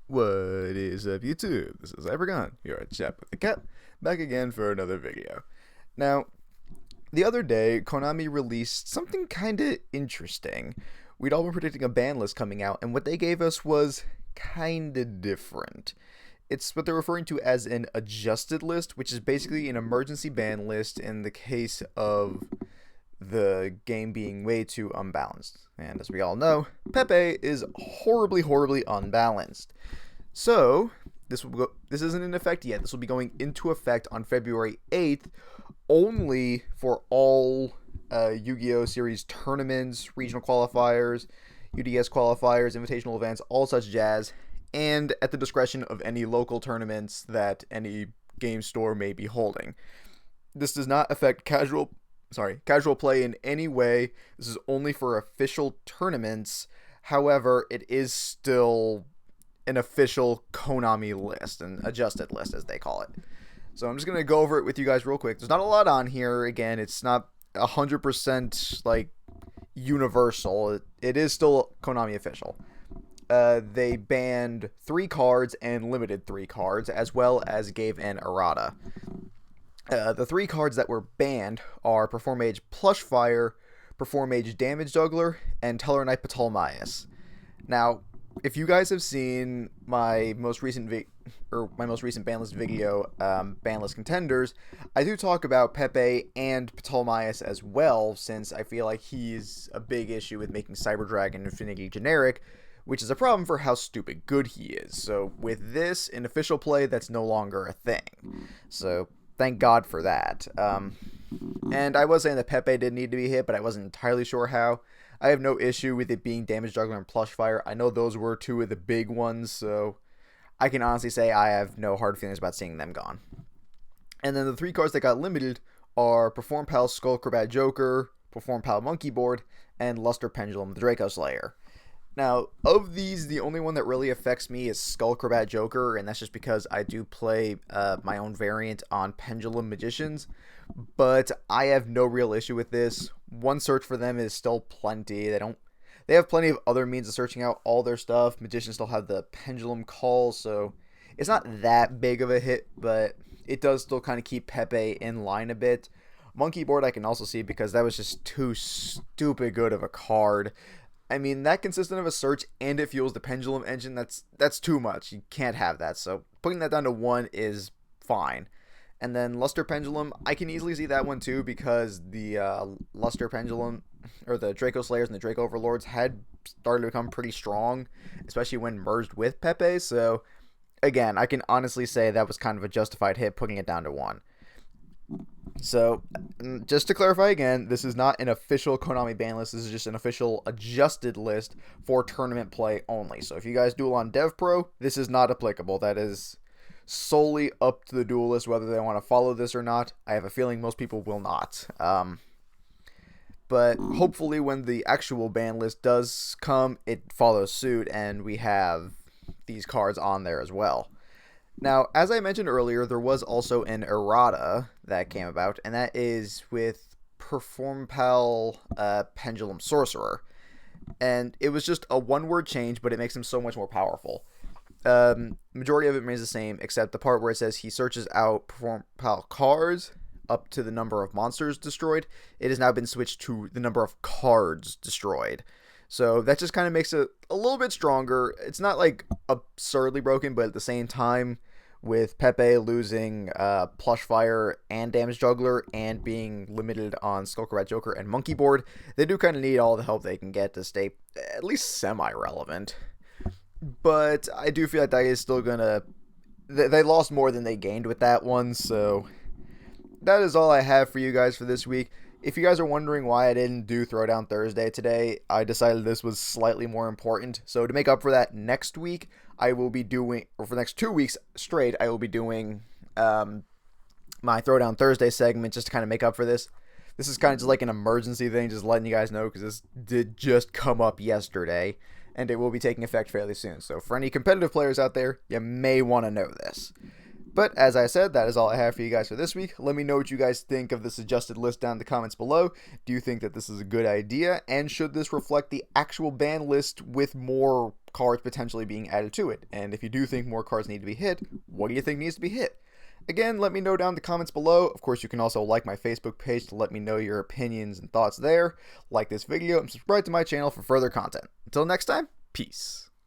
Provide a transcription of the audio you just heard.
What is up, YouTube? This is Hypergon. You're a chap with a cat, back again for another video. Now, the other day, Konami released something kinda interesting. We'd all been predicting a ban list coming out, and what they gave us was kinda different. It's what they're referring to as an adjusted list, which is basically an emergency ban list in the case of the game being way too unbalanced. And as we all know, Pepe is horribly unbalanced. So, this isn't in effect yet. This will be going into effect on February 8th, only for all Yu-Gi-Oh! Series tournaments, regional qualifiers, UDS qualifiers, invitational events, all such jazz, and at the discretion of any local tournaments that any game store may be holding. This does not affect casual play in any way. This is only for official tournaments. However, it is still an official Konami list, an adjusted list as they call it. So I'm just going to go over it with you guys real quick. There's not a lot on here. Again, it's not 100% like universal. It is still Konami official. They banned 3 cards and limited 3 cards, as well as gave an errata. The 3 cards that were banned are Performage Plushfire, Performage Damage Juggler, and Tellarknight Ptolemaeus. Now, if you guys have seen my most recent banlist video, banlist contenders, I do talk about Pepe and Ptolemaeus as well, since I feel like he's a big issue with making Cyber Dragon Infinity generic, which is a problem for how stupid good he is. So with this in official play, that's no longer a thing. So thank God for that. And I was saying that Pepe didn't need to be hit, but I wasn't entirely sure how. I have no issue with it being Damage Juggler and Plushfire. I know those were 2 of the big ones, so I can honestly say I have no hard feelings about seeing them gone. And then the 3 cards that got limited are Perform Pal Skullcrobat Joker, Perform Pal Monkey Board, and Luster Pendulum the Draco Slayer. Now, of these, the only one that really affects me is Skullcrobat Joker, and that's just because I do play my own variant on Pendulum Magicians, but I have no real issue with this. One search for them is still plenty. They have plenty of other means of searching out all their stuff. Magicians still have the Pendulum Call, so it's not that big of a hit, but it does still kind of keep Pepe in line a bit. Monkey Board I can also see because that was just too stupid good of a card. I mean, that consistent of a search and it fuels the Pendulum engine, that's too much. You can't have that. So putting that down to 1 is fine. And then Luster Pendulum, I can easily see that one too because the Luster Pendulum, or the Draco Slayers and the Draco Overlords had started to become pretty strong, especially when merged with Pepe. So again, I can honestly say that was kind of a justified hit, putting it down to 1. So, just to clarify again, this is not an official Konami ban list. This is just an official adjusted list for tournament play only. So, if you guys duel on DevPro, this is not applicable. That is solely up to the duelist whether they want to follow this or not. I have a feeling most people will not. But hopefully when the actual ban list does come, it follows suit and we have these cards on there as well. Now, as I mentioned earlier, there was also an errata that came about, and that is with Perform Pal Pendulum Sorcerer. And it was just a 1-word change, but it makes him so much more powerful. Majority of it remains the same, except the part where it says he searches out Perform Pal cards up to the number of monsters destroyed. It has now been switched to the number of cards destroyed. So that just kind of makes it a little bit stronger. It's not like absurdly broken, but at the same time, with Pepe losing Plushfire and Damage Juggler and being limited on Skullcrobat Joker and Monkey Board, they do kind of need all the help they can get to stay at least semi-relevant. But I do feel like that is still gonna... They lost more than they gained with that one, so that is all I have for you guys for this week. If you guys are wondering why I didn't do Throwdown Thursday today, I decided this was slightly more important. So to make up for that next week, I will be doing, or for the next 2 weeks straight, I will be doing my Throwdown Thursday segment just to kind of make up for this. This is kind of just like an emergency thing, just letting you guys know because this did just come up yesterday, and it will be taking effect fairly soon. So for any competitive players out there, you may want to know this. But as I said, that is all I have for you guys for this week. Let me know what you guys think of this adjusted list down in the comments below. Do you think that this is a good idea? And should this reflect the actual ban list with more cards potentially being added to it? And if you do think more cards need to be hit, what do you think needs to be hit? Again, let me know down in the comments below. Of course, you can also like my Facebook page to let me know your opinions and thoughts there. Like this video and subscribe to my channel for further content. Until next time, peace.